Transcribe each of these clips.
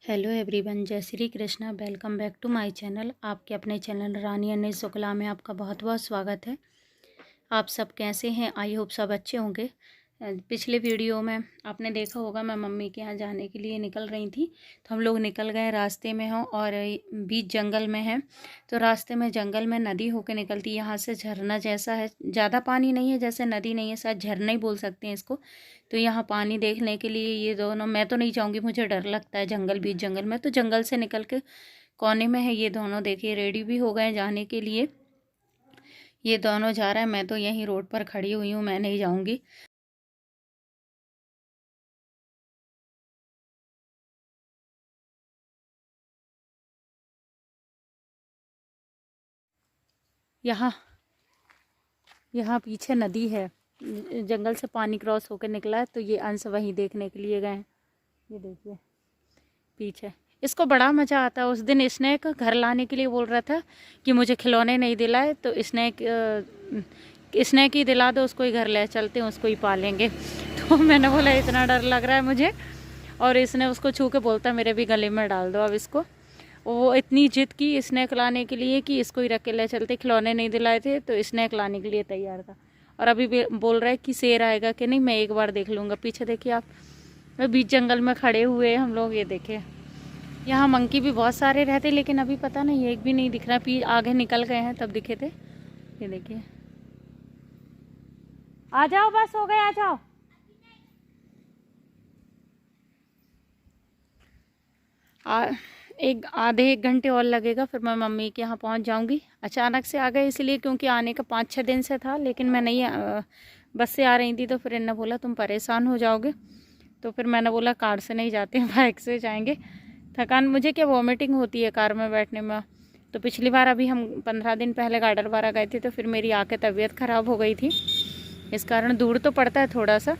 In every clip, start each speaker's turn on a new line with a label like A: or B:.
A: Hello everyone, जय Shri Krishna. Welcome back to my channel. आपके अपने चैनल रानी अनिल शुक्ला में आपका बहुत बहुत स्वागत है। आप सब कैसे हैं? आई होप सब अच्छे होंगे। पिछले वीडियो में आपने देखा होगा मैं मम्मी के यहाँ जाने के लिए निकल रही थी, तो हम लोग निकल गए। रास्ते में हो और बीच जंगल में है, तो रास्ते में जंगल में नदी होकर निकलती, यहाँ से झरना जैसा है। ज़्यादा पानी नहीं है, जैसे नदी नहीं है, शायद झरना ही बोल सकते हैं इसको। तो यहाँ पानी देखने के लिए ये दोनों, मैं तो नहीं जाऊँगी, मुझे डर लगता है जंगल, बीच जंगल में। तो जंगल से निकल के कोने में है ये दोनों, देखिए रेडी भी हो गए जाने के लिए। ये दोनों जा रहे हैं, मैं तो यहीं रोड पर खड़ी हुई हूँ, मैं नहीं जाऊँगी। यहाँ यहाँ पीछे नदी है, जंगल से पानी क्रॉस होकर निकला है, तो ये अंश वहीं देखने के लिए गए हैं। ये देखिए पीछे। इसको बड़ा मज़ा आता है। उस दिन इसने एक घर लाने के लिए बोल रहा था कि मुझे खिलौने नहीं दिलाए, तो इसने की दिला दो, उसको ही घर ले चलते हैं, उसको ही पालेंगे। तो मैंने बोला इतना डर लग रहा है मुझे, और इसने उसको छू के बोलता मेरे भी गले में डाल दो अब इसको। वो इतनी जिद की स्नैक लाने के लिए कि इसको ही रख के ले चलते, खिलौने नहीं दिलाए थे तो स्नैक लाने के लिए तैयार था। और अभी भी बोल रहा है कि शेर आएगा कि नहीं, मैं एक बार देख लूँगा। पीछे देखिए आप, बीच जंगल में खड़े हुए हम लोग। ये देखे यहाँ मंकी भी बहुत सारे रहते, लेकिन अभी पता नहीं एक भी नहीं दिख रहा। आगे निकल गए हैं तब दिखे थे। ये देखिए, आ जाओ, बस हो गए, आ जाओ। एक घंटे और लगेगा, फिर मैं मम्मी के यहाँ पहुँच जाऊँगी। अचानक से आ गए इसलिए, क्योंकि आने का 5-6 दिन से था, लेकिन मैं नहीं बस से आ रही थी। तो फिर इन्होंने बोला तुम परेशान हो जाओगे, तो फिर मैंने बोला कार से नहीं जाते हैं, बाइक से जाएंगे। थकान, मुझे क्या वॉमिटिंग होती है कार में बैठने में। तो पिछली बार अभी हम 15 दिन पहले गाडरवारा गए थे, तो फिर मेरी आके तबीयत ख़राब हो गई थी। इस कारण दूर तो पड़ता है थोड़ा सा,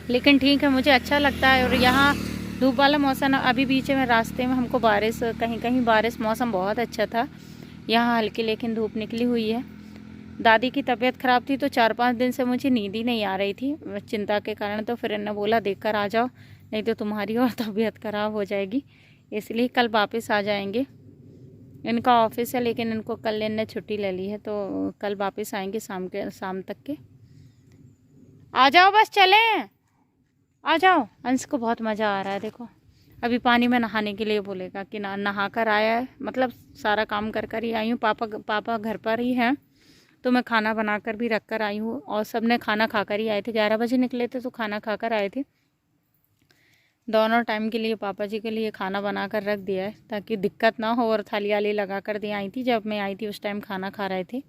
A: लेकिन ठीक है, मुझे अच्छा लगता है। और यहाँ धूप वाला मौसम, अभी बीच में रास्ते में हमको बारिश, कहीं कहीं बारिश, मौसम बहुत अच्छा था। यहाँ हल्की लेकिन धूप निकली हुई है। दादी की तबीयत ख़राब थी, तो 4-5 दिन से मुझे नींद ही नहीं आ रही थी चिंता के कारण। तो फिर इन्होंने बोला देख कर आ जाओ, नहीं तो तुम्हारी और तबीयत ख़राब हो जाएगी। इसलिए कल वापस आ जाएंगे। इनका ऑफिस है, लेकिन इनको कल इनने छुट्टी ले ली है, तो कल वापस आएंगे शाम तक के। आ जाओ, बस चलें, आ जाओ। अंश को बहुत मज़ा आ रहा है। देखो अभी पानी में नहाने के लिए बोलेगा कि नहा कर आया है, मतलब सारा काम कर कर ही आई हूँ। पापा घर पर ही हैं, तो मैं खाना बनाकर भी रख कर आई हूँ। और सब ने खाना खाकर ही आए थे, 11 बजे निकले थे, तो खाना खाकर आए थे। दोनों टाइम के लिए पापा जी के लिए खाना बना कर रख दिया है, ताकि दिक्कत ना हो। और थाली वाली लगा कर दे आई थी, जब मैं आई थी उस टाइम खाना खा रहे थे।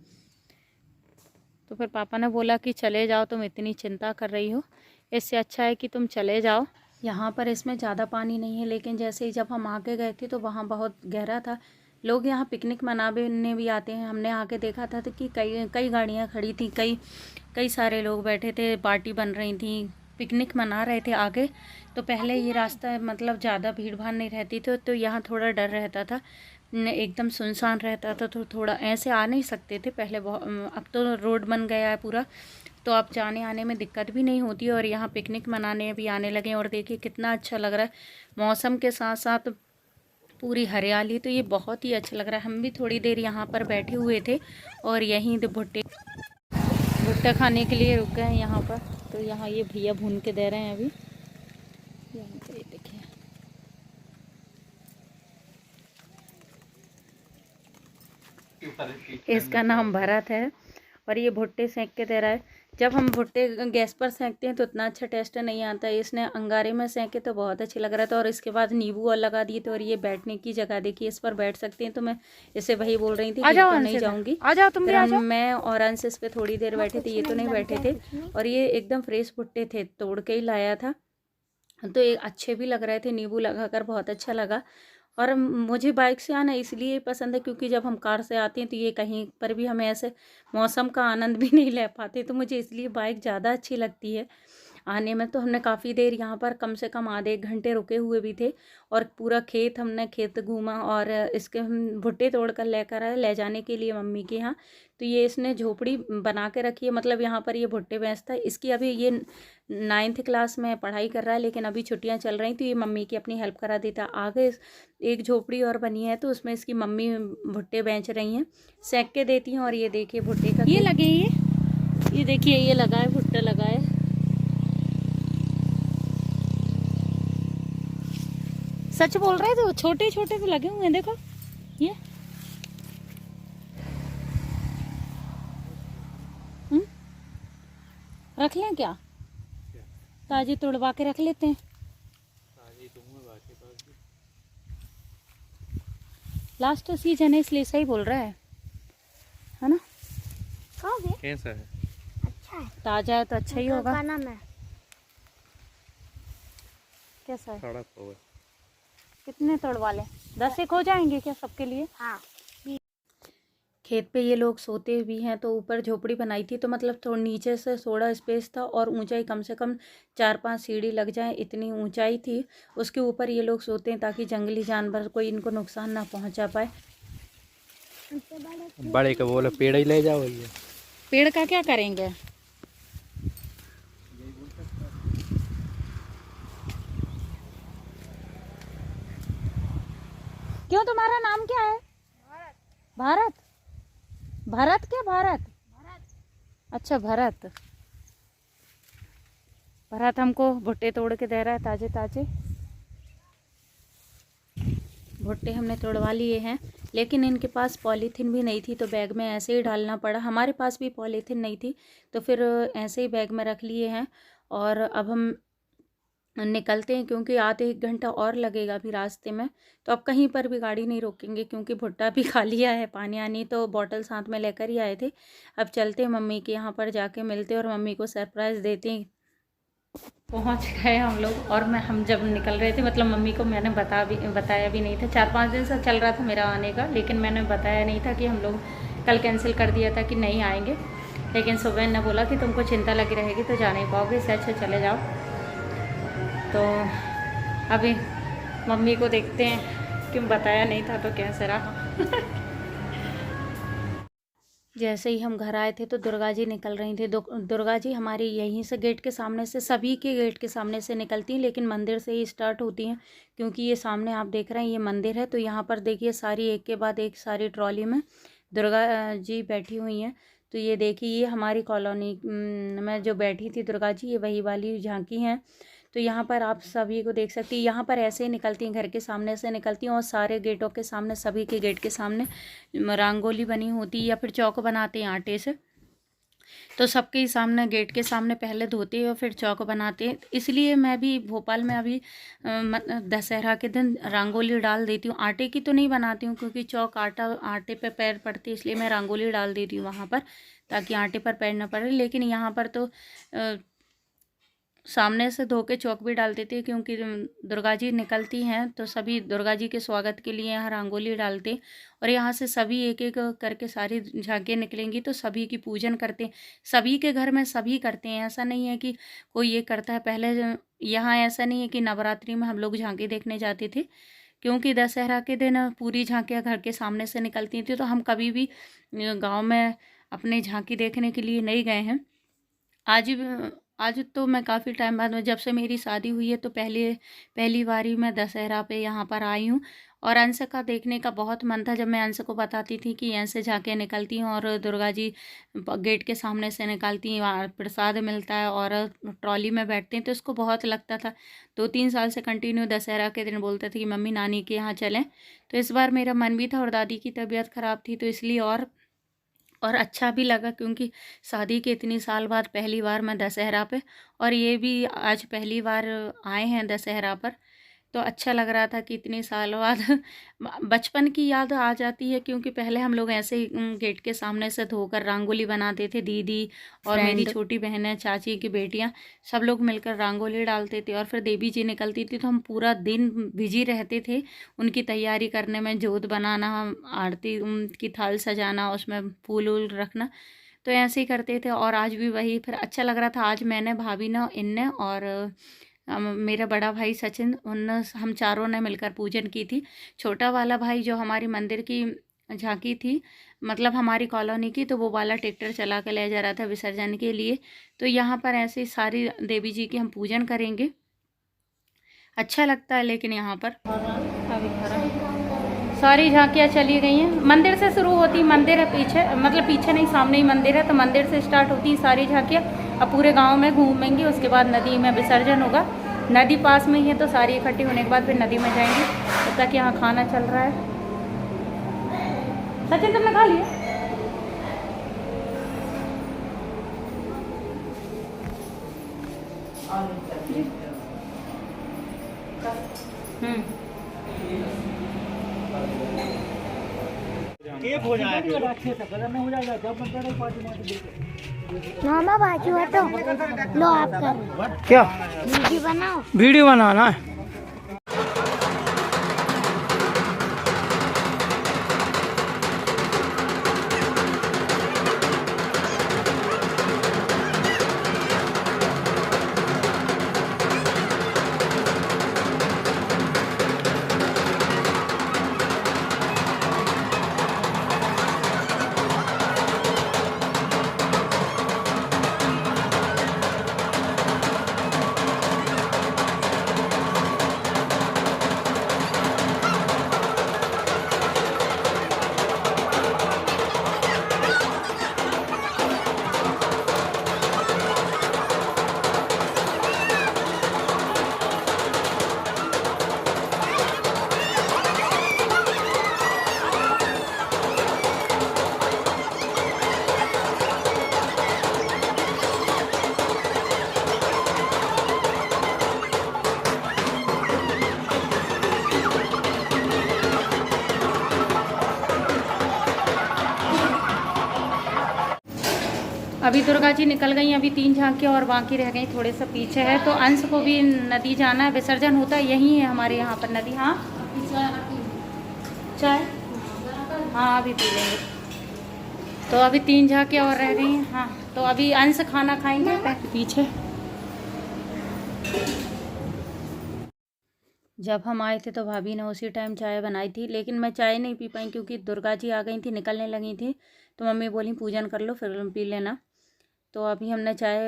A: तो फिर पापा ने बोला कि चले जाओ, तुम इतनी चिंता कर रही हो, इससे अच्छा है कि तुम चले जाओ। यहाँ पर इसमें ज़्यादा पानी नहीं है, लेकिन जैसे ही जब हम आगे गए थे तो वहाँ बहुत गहरा था। लोग यहाँ पिकनिक मनाने भी आते हैं। हमने आके देखा था तो कि कई कई गाड़ियाँ खड़ी थी, कई सारे लोग बैठे थे, पार्टी बन रही थी, पिकनिक मना रहे थे आगे। तो पहले ये रास्ता मतलब ज़्यादा भीड़ भाड़ नहीं रहती थी, तो यहाँ थोड़ा डर रहता था, एकदम सुनसान रहता था, तो थोड़ा ऐसे आ नहीं सकते थे पहले। अब तो रोड बन गया है पूरा, तो अब जाने आने में दिक्कत भी नहीं होती। और यहाँ पिकनिक मनाने भी आने लगे। और देखिए कितना अच्छा लग रहा है, मौसम के साथ साथ पूरी हरियाली, तो ये बहुत ही अच्छा लग रहा है। हम भी थोड़ी देर यहाँ पर बैठे हुए थे, और यहीं भुट्टे खाने के लिए रुक गए हैं यहाँ पर। तो यहाँ ये भैया भून के दे रहे हैं अभी। यहाँ पे ये देखिए, इसका नाम भरत है, और ये भुट्टे सेंक के दे रहा है। जब हम भुट्टे गैस पर सेंकते हैं तो उतना अच्छा टेस्ट नहीं आता है, इसने अंगारे में सेंके तो बहुत अच्छे लग रहा था। और इसके बाद नींबू और लगा दिए थे। और ये बैठने की जगह देखिए, इस पर बैठ सकते हैं। तो मैं इससे वही बोल रही थी, बिल्कुल नहीं जाऊँगी।
B: आ जाओ तुम भी आ जाओ।
A: मैं और अंश इस पर थोड़ी देर बैठे थे, ये तो नहीं बैठे थे। और ये एकदम फ्रेश भुट्टे थे, तोड़ के ही लाया था, तो ये अच्छे भी लग रहे थे। नींबू लगाकर बहुत अच्छा लगा। और मुझे बाइक से आना इसलिए पसंद है, क्योंकि जब हम कार से आते हैं तो ये कहीं पर भी हमें ऐसे मौसम का आनंद भी नहीं ले पाते, तो मुझे इसलिए बाइक ज़्यादा अच्छी लगती है। आने में। तो हमने काफ़ी देर यहाँ पर कम से कम आधे 1 घंटे रुके हुए भी थे और पूरा हमने खेत घूमा और इसके हम भुट्टे तोड़ कर लेकर आए ले जाने के लिए मम्मी के यहाँ। तो ये इसने झोपड़ी बना के रखी है, मतलब यहाँ पर ये भुट्टे बेचता है। इसकी अभी ये 9th क्लास में पढ़ाई कर रहा है, लेकिन अभी छुट्टियाँ चल रही, तो ये मम्मी की अपनी हेल्प करा देता। आगे एक झोपड़ी और बनी है, तो उसमें इसकी मम्मी भुट्टे बेच रही हैं, सेक के देती हैं। और ये देखिए भुट्टे का ये लगे, ये देखिए ये लगा है, भुट्टा लगा है। सच बोल रहे थे, छोटे छोटे तो लगे हुए हैं, देखो ये रख लें क्या? ताजी तोड़वा के रख लेते हैं। लास्ट सीजन है इसलिए सही बोल रहा है ना?
B: कैसा है?
C: अच्छा है,
A: ताजा है तो अच्छा ही होगा। कैसा है? कितने तोड़वा लें? 10 एक हो जाएंगे क्या सबके लिए?
C: हाँ।
A: खेत पे ये लोग सोते भी हैं, तो ऊपर झोपड़ी बनाई थी, तो मतलब थोड़ा नीचे से थोड़ा स्पेस था और ऊंचाई कम से कम 4-5 सीढ़ी लग जाए इतनी ऊंचाई थी। उसके ऊपर ये लोग सोते हैं ताकि जंगली जानवर कोई इनको नुकसान ना पहुंचा पाए।
B: बड़े का बोला पेड़ ही ले जाओ। ये
A: पेड़ का क्या करेंगे? क्यों, तुम्हारा नाम क्या है? भारत। भारत क्या? भारत। अच्छा भरत। भरत हमको भुट्टे तोड़ के दे रहा है, ताजे ताजे भुट्टे हमने तोड़वा लिए हैं। लेकिन इनके पास पॉलीथीन भी नहीं थी, तो बैग में ऐसे ही डालना पड़ा। हमारे पास भी पॉलीथीन नहीं थी, तो फिर ऐसे ही बैग में रख लिए हैं। और अब हम निकलते हैं, क्योंकि आधे 1 घंटा और लगेगा अभी रास्ते में। तो अब कहीं पर भी गाड़ी नहीं रोकेंगे, क्योंकि भुट्टा भी खा लिया है। पानी आनी तो बॉटल साथ में लेकर ही आए थे। अब चलते हैं मम्मी के यहाँ पर, जाके मिलते और मम्मी को सरप्राइज़ देते हैं। पहुँच गए हम लोग। और हम जब निकल रहे थे, मतलब मम्मी को मैंने बताया भी नहीं था। 4-5 दिन से चल रहा था मेरा आने का, लेकिन मैंने बताया नहीं था कि हम लोग कल कैंसिल कर दिया था कि नहीं आएंगे। लेकिन सुबह ने बोला कि तुमको चिंता लगी रहेगी तो जा नहीं पाओगे, इससे अच्छा चले जाओ। तो अभी मम्मी को देखते हैं, क्यों बताया नहीं था तो कैसे रहा। जैसे ही हम घर आए थे तो दुर्गा जी निकल रही थी। दुर्गा जी हमारी यहीं से गेट के सामने से, सभी के गेट के सामने से निकलती हैं, लेकिन मंदिर से ही स्टार्ट होती हैं, क्योंकि ये सामने आप देख रहे हैं ये मंदिर है। तो यहाँ पर देखिए सारी एक के बाद एक सारी ट्रॉली में दुर्गा जी बैठी हुई हैं। तो ये देखिए ये हमारी कॉलोनी में जो बैठी थी दुर्गा जी, ये वही वाली झांकी हैं। तो यहाँ पर आप सभी को देख सकती हैं, यहाँ पर ऐसे ही निकलती हैं, घर के सामने से निकलती हैं और सारे गेटों के सामने, सभी के गेट के सामने रंगोली बनी होती है या फिर चौक बनाते हैं आटे से। तो सबके ही सामने, गेट के सामने पहले धोते हैं और फिर चौक बनाते हैं। इसलिए मैं भी भोपाल में अभी दशहरा के दिन रंगोली डाल देती हूँ। आटे की तो नहीं बनाती हूँ, क्योंकि चौक आटे पे पैर पड़ते, इसलिए मैं रंगोली डाल देती हूँ वहाँ पर, ताकि आटे पर पैर न पड़े। लेकिन यहाँ पर तो सामने से धो के चौक भी डाल देती है, क्योंकि दुर्गा जी निकलती हैं तो सभी दुर्गा जी के स्वागत के लिए यहाँ रंगोली डालते। और यहाँ से सभी एक एक करके सारी झांकियाँ निकलेंगी तो सभी की पूजन करते हैं। सभी के घर में सभी करते हैं, ऐसा नहीं है कि कोई ये करता है। पहले यहाँ ऐसा नहीं है कि नवरात्रि में हम लोग झांकी देखने जाते थे, क्योंकि दशहरा के दिन पूरी झांकियाँ घर के सामने से निकलती थी, तो हम कभी भी गाँव में अपने झांकी देखने के लिए नहीं गए हैं। आज तो मैं काफ़ी टाइम बाद में, जब से मेरी शादी हुई है, तो पहली बारी मैं दशहरा पे यहाँ पर आई हूँ। और अंश का देखने का बहुत मन था, जब मैं अंश को बताती थी कि यहाँ से झांकियाँ निकलती हैं और दुर्गा जी गेट के सामने से निकलती हैं, वहाँ प्रसाद मिलता है और ट्रॉली में बैठते हैं, तो इसको बहुत लगता था। 2-3 साल से कंटिन्यू दशहरा के दिन बोलते थे कि मम्मी नानी के यहाँ चलें। तो इस बार मेरा मन भी था और दादी की तबीयत ख़राब थी, तो इसलिए और अच्छा भी लगा, क्योंकि शादी के इतनी साल बाद पहली बार मैं दशहरा पे, और ये भी आज पहली बार आए हैं दशहरा पर, तो अच्छा लग रहा था कि इतनी साल बाद बचपन की याद आ जाती है। क्योंकि पहले हम लोग ऐसे ही गेट के सामने से धोकर रंगोली बनाते थे, दीदी और मेरी छोटी बहनें, चाची की बेटियां, सब लोग मिलकर रंगोली डालते थे। और फिर देवी जी निकलती थी तो हम पूरा दिन बिजी रहते थे उनकी तैयारी करने में, जोत बनाना, आरती की थाल सजाना, उसमें फूल वूल रखना। तो ऐसे ही करते थे। और आज भी वही, फिर अच्छा लग रहा था। आज मैंने, भाभी ने, इनने और मेरा बड़ा भाई सचिन, हम चारों ने मिलकर पूजन की थी। छोटा वाला भाई जो हमारी मंदिर की झांकी थी, मतलब हमारी कॉलोनी की, तो वो वाला ट्रैक्टर चला के ले जा रहा था विसर्जन के लिए। तो यहाँ पर ऐसे सारी देवी जी की हम पूजन करेंगे, अच्छा लगता है। लेकिन यहाँ पर अभी सारी झांकियाँ चली गई हैं। मंदिर से शुरू होती, मंदिर है पीछे, मतलब पीछे नहीं, सामने ही मंदिर है, तो मंदिर से स्टार्ट होती सारी झांकियाँ। अब पूरे गांव में घूमेंगी, उसके बाद नदी में विसर्जन होगा। नदी पास में ही है, तो सारी इकट्ठी होने के बाद फिर नदी में जाएंगी। तब तक यहाँ खाना चल रहा है। सचिन तुमने खा लिया?
C: हो जाएगा
D: मामा बाजू हटो, लो आप करो।
C: क्या
D: वीडियो बनाओ।
C: वीडियो बनाना है?
A: अभी दुर्गा जी निकल गई, अभी 3 झांकियाँ और बाकी रह गई, थोड़े से पीछे है। तो अंश को भी नदी जाना है, विसर्जन होता है यहीं है हमारे यहाँ पर नदी। हाँ चाय, हाँ अभी पी लेंगे। तो अभी 3 झांकियाँ और रह गई हैं। हाँ तो अभी अंश खाना खाएंगे पीछे। जब हम आए थे तो भाभी ने उसी टाइम चाय बनाई थी, लेकिन मैं चाय नहीं पी पाई क्योंकि दुर्गा जी आ गई थी, निकलने लगी थी। तो मम्मी बोली पूजन कर लो फिर पी लेना। तो अभी हमने चाय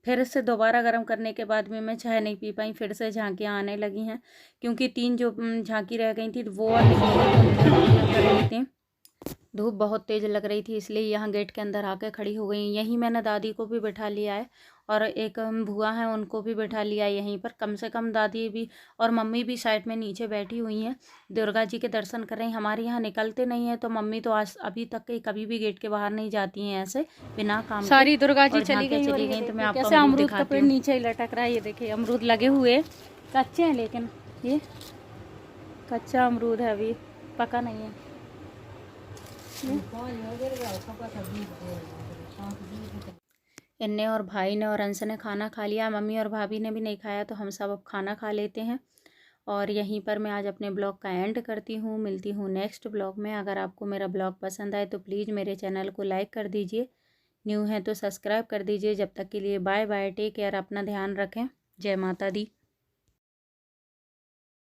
A: फिर से दोबारा गर्म करने के बाद भी मैं चाय नहीं पी पाई। फिर से झांकियाँ आने लगी हैं क्योंकि 3 जो झांकी रह गई थी वो और कर रही थी। धूप बहुत तेज़ लग रही थी, इसलिए यहाँ गेट के अंदर आके खड़ी हो गई। यहीं मैंने दादी को भी बैठा लिया है और एक बुआ है उनको भी बैठा लिया है यहीं पर। कम से कम दादी भी और मम्मी भी साइड में नीचे बैठी हुई हैं, दुर्गा जी के दर्शन कर रही हैं। हमारे यहाँ निकलते नहीं है, तो मम्मी तो आज अभी तक कभी भी गेट के बाहर नहीं जाती हैं ऐसे बिना काम। सारी दुर्गा जी चली गई। तो मैं आपको अमरूद का पेड़ नीचे ही लटक रहा है। ये देखिए अमरूद लगे हुए, कच्चे हैं, लेकिन ये कच्चा अमरूद है, अभी पका नहीं है। इन्ने और भाई ने और अंश ने खाना खा लिया, मम्मी और भाभी ने भी नहीं खाया, तो हम सब अब खाना खा लेते हैं। और यहीं पर मैं आज अपने ब्लॉग का एंड करती हूँ। मिलती हूँ नेक्स्ट ब्लॉग में। अगर आपको मेरा ब्लॉग पसंद आए तो प्लीज़ मेरे चैनल को लाइक कर दीजिए, न्यू है तो सब्सक्राइब कर दीजिए। जब तक के लिए बाय बाय, टेक केयर, अपना ध्यान रखें। जय माता दी।